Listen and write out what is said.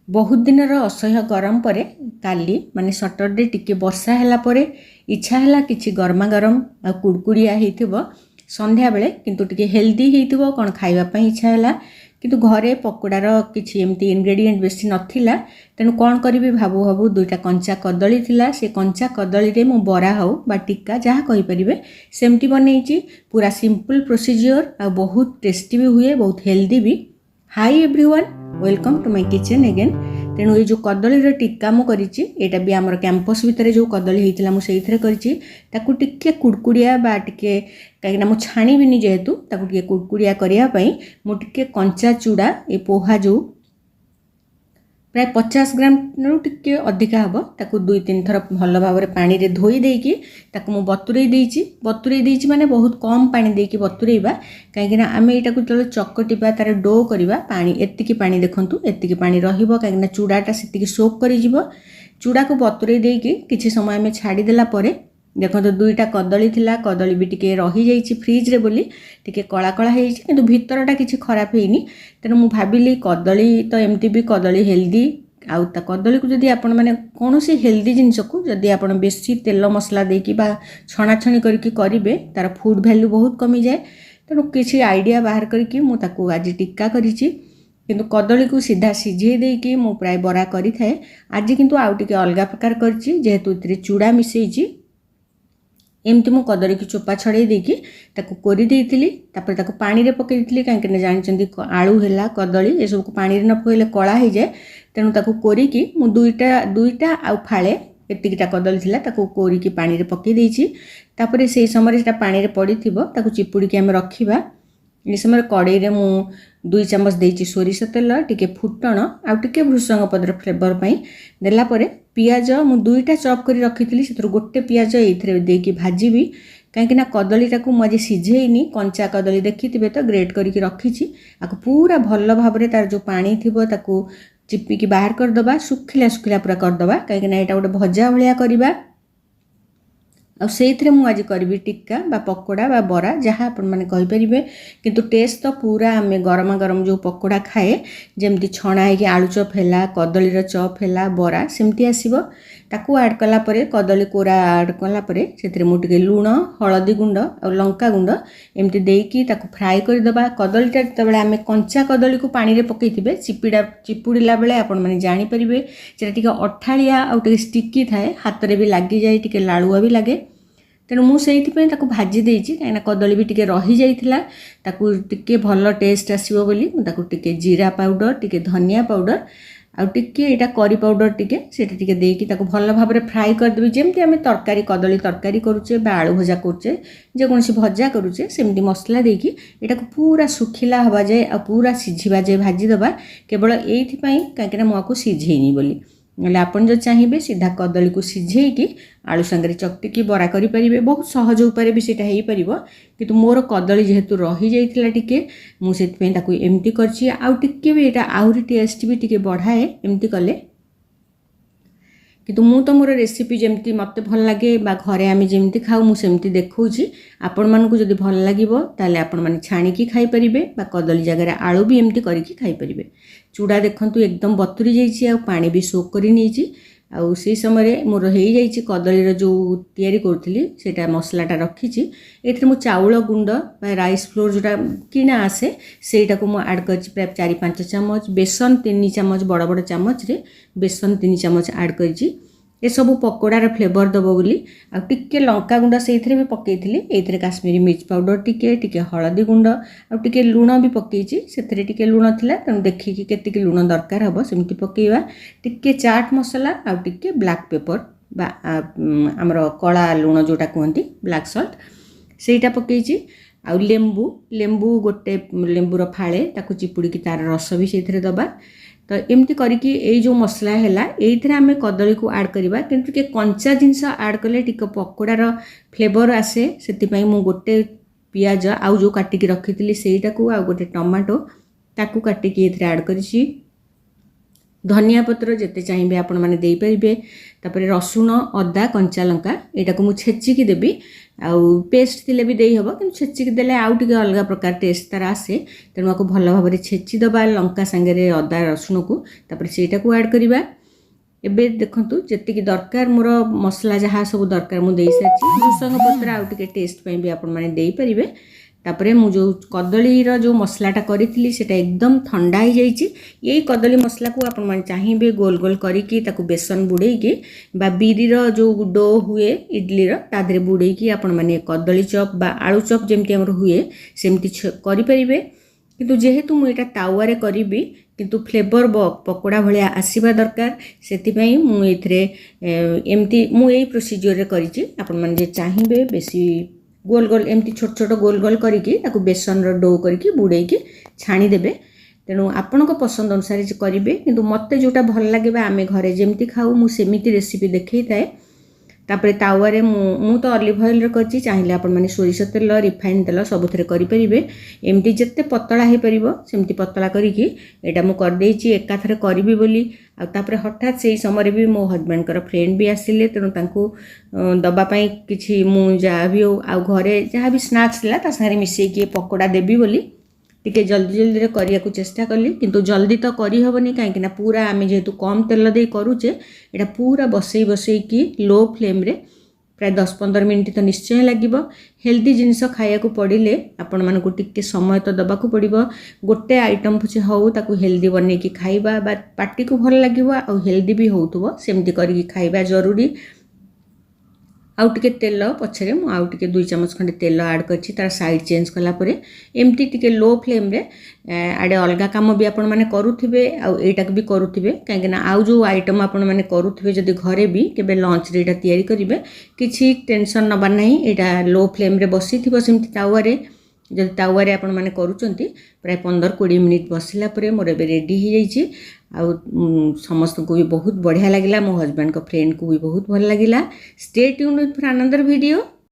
बहुत दिन असह्य गरम पर काली माने सटरडे टिके वर्षा हैला परे इच्छा हैला किछि गरमा गरम आ कुड़कुड़िया हेइथिबो संध्या बेले किंतु टिके हेल्दी हेइथिबो कोन खाइबा पई इच्छा हैला किंतु घरे पकोड़ार किछि एमती इनग्रेडिएंट बेसी नथिला तेणु कौन करी भाबू भाबू दुईटा कंचा कदली थिला से कंचा कदली रे मु बरा हो बा टिक्का जहाँ कहि परिबे सेमती बनैछि पूरा सिंपल प्रोसीजर आ बहुत टेस्टी भी हुए बहुत हेल्दी भी। Hi everyone welcome to my kitchen again. तेणु ये जो कदली टिक्का मु करिछि एटा भी हमर कैंपस भितर जो कदली हेइतिला मु सेइथरे करिछि ताकू टिके कुड़कुड़िया बा टिके कहीं मु छाणीबिनी जेहेतु ताकू टिके कुड़कुड़िया करिया पई मु टिके कंचा चूड़ा ए पोहा जो प्राय 50 ग्राम रु टिके अधिका हबो ताकू 2-3 थर भल भाव पानी रे धोई देकी ताकू मु बतुरई देइछि माने बहुत कम पानी देकी बतुरईबा कहीं आमे एटा को चलो चकटिबा तार डो करिबा पानी एतिकी पानी देखंतु एतिकी पानी रहिबो कहीं चूड़ाटा सेतिकी सोक करि जिवो। चूड़ा को बतुरई देकी किछि समय आमे छाडी देला परे देखो दुईटा कदली थिला कदली भी टिके रही जाइछि फ्रिज रे बोली टिके कला कला हेइछि किंतु भितरटा किछि खराब हेइनी तेणु मु भाबिली कदली तो एमती भी कदली हेल्दी आउ ता कदली को जदि आपण माने कोनोसी हेल्दी जिनिस को जदि आपण बेसी तेल मसला देकी बा छणाछणी करके करिवे तार फूड वैल्यू बहुत कमी जाए तेणु किछि आइडिया बाहर करके मु ताकू आज टिक्का करिछि किंतु कदली को सीधा सिझे देकी मु प्राय बरा करि थाए आज किंतु आउ टिके अलगा प्रकार करछि जेहेतु इतरे चूड़ा मिसेइछि एमती मु कदली की चोपा छड़े देकी ताकू कोरी देइथिली तापर ताकू पानी रे पकई देइथिली काहे कि जानचंदी आलू हैला कदली ए सब को पानी रे न पकइले कळा हे जाय तेणु ताकू कोरी की मु दुईटा आ फाळे एतिकीटा कदली थिला ताकू कोरी की पानी रे पकई देइछि तापर सेही समय सेटा पानी रे पड़िथिबो ताकू चिपुड़ी के हम रखिबा। ए समय कड़ाई रे मु 2 चम्मच देइछि सोरिष तेल टिके फुटण आ टिके भृषंग पत्र फ्लेवर पई देला परे पियाज मु दुईटा चॉप करी रखिथिली सेतर गोटे पियाज एथरे देकी भाजीबी काहेकि ना कदलीटा को मजे सिझेइनी कंचा कदली देखिथिबे तो ग्रेट करिक रखिछि आको पूरा भल भाबरे तार जो पानी थिबो ताकू चिपिकी बाहर कर दबा सुखिला पूरा कर दबा काहेकि ना एटा गोटे भजा भलिया करबा आ सेइथरे मु आज करबी टिक्का बा पकोड़ा बा बरा जहाँ आपण माने कहि परिबे किंतु टेस्ट तो पूरा आमे गरमा गरम जो पकोड़ा खाए जेमती छणा है कि आलू चॉप हैला कदली रो चॉप हैला बरा सेमती आसीबो ताकू ऐड कला परे कदली कोरा ऐड कला परे सेथरे मु टिके लूण हळदी गुंड आ लंका गुंड एमती देकी ताकू फ्राई कर दबा। कदलीटा तबले आमे कंचा कदली को पानी रे पकईथिबे चिपुड़ीला बेले आपण माने जानि परिबे जेटा टिके अठालिया आ टिके स्टिकी थाए हाथ रे भी लागी जाए टिके लाळुआ भी लागे तेणु मुझे भाजी देइछि कहीं कदली भी टिके रही जाइथिला ताकू टिके भल टेस्ट आसीबो बोली मु ताकू टिके जीरा पाउडर टिके धनिया पाउडर आ टिके एटा करी पाउडर टिके सेटा टिके देकी ताकू भल भाबरे फ्राई कर देबी जेमती आमे तरकारी कदली तरकारी करूचे बा आलू भजा करूचे जे कोनसी भजा करूचे सेमती मसला देकी एटा को पूरा सुखिला हवा जाए आ पूरा सिझिबा जाए भाजी दबा केवल एथि पई काहेकि मु आको सिझेइनी बोली नले आपन जो चाहिए सीधा कदली को सिझेकी आलू संगे चकटिकी बरा करि परिबे बहुत सहज उपाय भी सेटा हेई परिबो किंतु मोर कदली जेहेतु रही जाइथिला टिके मु सेति पे ताकू एमती करछि आउ टिके भी एटा आउरी टेस्ट भी टिके बढ़ाए एमती कले किंतु मु तो मोर रेसिपी जेमती मते भल लागे बा घरे आमे जेमती खाऊ मु सेमती देखौछि आपण मानकु जदि भल लागिबो ताले आपण माने छाणी की खाई परिबे बा कदली जगह आलू भी एमती करिकी खाई परिबे। चूड़ा देखंतु एकदम बतुरी जाइछि आ पानी भी सोक करि नेछि आ से समय मोर हो जाइछि कदली जो तैयारी करथिली सेटा मसलाटा रखिछि एथरे मु चाउल गुंड बा राइस फ्लोर जोटा किना आसे सेटा को मु ऐड करछि प्राय 4-5 चम्मच बेसन 3 चम्मच बड़ बड़ चम्मच रे बेसन 3 चम्मच ऐड करछि ए सब पकोड़ार फ्लेवर दबो बोली आ टिके लंका गुंड सेइथरे भी पकेइथिली एथरे काश्मीरी मिर्च पाउडर टिके हळदी गुंड आ टिके लूण भी पकेइछि सेथरे टिके लूण थिला तन देखिकी केतिकी लूण दरकार हबो सेमती पकेइबा टिके चाट मसला आ टिके ब्लैक पेपर बा हमरो कला लूण जोटा कहंती ब्लैक सॉल्ट सेटा पकेइछि आ लेंबू गोटे लेंबूर फाळे ताकू चिपुड़ी की तार रस भी सेथरे दबा तो एमती करके ये जो मसला है ये आम कदली को ऐड करवा किंतु के कंचा जिनस ऐड कले टिके पकोड़ार फ्लेवर आसे से मु गोटे पियाज आउ जो काटिकी रखी सेटा को आ गोटे टमाटो ताकू काटिकी ये ऐड करिछि धनिया पत्र जिते चाहिए आपण मैंने दे पारे तापर रसुण अदा कंचा लंका यहाँ को मुझे छेचिकी देवी आउ पेस्ट थिले भी देई हबो किंतु छेचिक देले आउ टिके अलगा प्रकार टेस्ट तार आसे तेणु आको भल भाव छेची दबा लंका संगे अदा रसुण को तापर सेटा को ऐड करिबा। एबे देखंतु जेतिकी दरकार मोर मसला जहाँ सब दरकार मु देई साची भृसंग पत्र आउ टिके टेस्ट पई भी आपण माने देई परिबे। तापरे मु जो कदली जो मसलाटा करी सेटा एकदम ठंडा हो जाइए। यही कदली मसला को आपण माने चाहिए गोल गोल करिकी ताकू बेसन बुड़ेकी बा बिरीर जो डो हुए इडलीर ता देहरे बुड़ेकी आपण माने कदली चॉप बा आलू चॉप जेमती हमर हुए सेमती करि परिबे। किंतु जेहेतु मु एटा तावारे करिबी किंतु फ्लेवर पकोड़ा भलिया आसीबा दरकार सेतिपई मु एथरे एमती मु एई प्रोसीजर रे करिछि। आपण माने जे चाहिए बेसी गोल गोल एमती छोट छोट गोल गोल करिकी ताकू बेसन रो डो करिकी बुड़ेकी छाणी देबे। तेणु आपणको पसंद अनुसार करिवे किंतु मते जोटा भल लागे आमे घरे जेमती खाऊ मु सेमिति रेसिपी देखै थाए। तापरे तावारे मु तो ऑलिव ऑयल रे करछि चाहिए आपण माने सोरिष तेल रिफाइन तेल सबुथरे करि परिबे। एमती जत्ते पतला हे परिबो सेमती पतला करिकी एटा मु कर देछि एकाथरे करबी बोली। आ तापरे हठात सेही समय भी मो हस्बैंड कर फ्रेंड भी आसिले तेणु तांको दबा पई किछि मु जा भी आ घरे जहाँ भी स्नैक्स ला ता संगे मिसेकी पकोड़ा देबी बोली टिके जल्दी जल्दी रे करिया को चेष्टा कली। किंतु जल्दी तो करी हबनी काहेकि ना पूरा आमे जेहेतु कम तेल दे करूचे एटा पूरा बसई बसई की लो फ्लेम रे प्राय 10-15 मिनिट तो निश्चय लागिबो। हेल्दी जिनिस खाया को पड़िले आपण मानको टिके समय तो दबा को पड़िबो। गोटे आइटम पछे होउ ताकू हेल्दी बने की खाइबा बा पार्टी को भल लागिबो आ हेल्दी भी होउतबो सेमती करिकी खाइबा जरूरी। आउ टिके तेल पछरे मु आउ टिके 2 चम्मच खंडे तेल ऐड करछि तार साइड चेंज कला परे एमती टिके लो फ्लेम रे आडे अलगा काम भी आपण माने करूथिबे आउ एटा भी करूथिबे काहे ना आउ जो आइटम आपण माने करूथिबे जदी घरे भी केबे लंच रे एटा तयारी करिवे किछि टेंशन नबा नाही। एटा लो फ्लेम रे बसिथिबो सेमती तावारे जदि तावारे आपण माने करूचंती प्राय 15-20 मिनिट बसिला परे मोर एबे रेडी हो जाइछि। आउ समस्त को भी बहुत बढ़िया लगिला मो हस्बैंड को फ्रेंड को भी बहुत भल लगिला। Stay tuned with another video.